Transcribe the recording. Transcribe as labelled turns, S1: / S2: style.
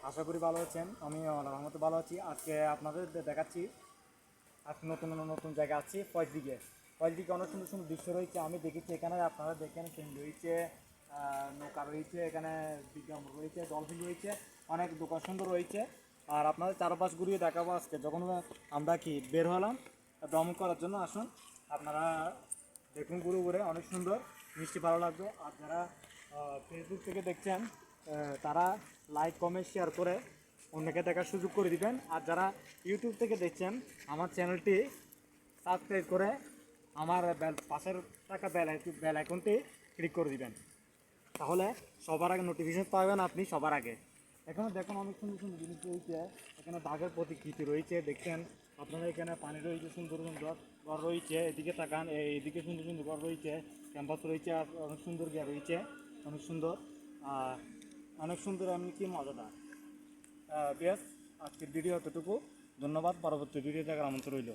S1: আশা করি ভালো আছেন। আমি আল্লাহর রহমতে ভালো আছি। আজকে আপনাদের দেখাচ্ছি, আজকে নতুন নতুন জায়গা আছি ফয়েজদিকে। ফয়েজদিকে অনেক সুন্দর সুন্দর দৃশ্য রয়েছে, আমি দেখেছি। এখানে আপনারা দেখেন ট্রেন রয়েছে, নৌকা রয়েছে, এখানে বিজ্ঞান রয়েছে, ডলফিন রয়েছে, অনেক দোকান সুন্দর রয়েছে। আর আপনাদের চারপাশ ঘুরিয়ে দেখাবো আজকে, যখন আমরা কি বের হলাম ভ্রমণ করার জন্য। আসুন আপনারা দেখুন, ঘুরে ঘুরে অনেক সুন্দর, মিষ্টি ভালো লাগবে। আর যারা ফেসবুক থেকে দেখছেন তারা লাইক কমেন্ট শেয়ার করে অন্যকে দেখার সুযোগ করে দিবেন। আর যারা ইউটিউব থেকে দেখছেন আমার চ্যানেলটি সাবস্ক্রাইব করে আমার পাশের থাকা বেল আইকনটি ক্লিক করে দিবেন, তাহলে সবার আগে নোটিফিকেশন পাবেন আপনি সবার আগে। এখানে দেখুন অনেক সুন্দর সুন্দর জিনিস রয়েছে। এখানে বাঘের প্রতিকৃতি রয়েছে, দেখছেন আপনারা। এখানে পানি রয়েছে, সুন্দর সুন্দর ঘর রয়েছে। এদিকে তাকান, এইদিকে সুন্দর সুন্দর ঘর রয়েছে, ক্যাম্পাস রয়েছে, আর অনেক সুন্দর গিয়া রয়েছে, অনেক সুন্দর। অনেক সুন্দর, এমনি কি মজাদার। বেশ, আজকের ভিডিও এতটুকু। ধন্যবাদ। পরবর্তী ভিডিও দেখার আমন্ত্রণ রইল।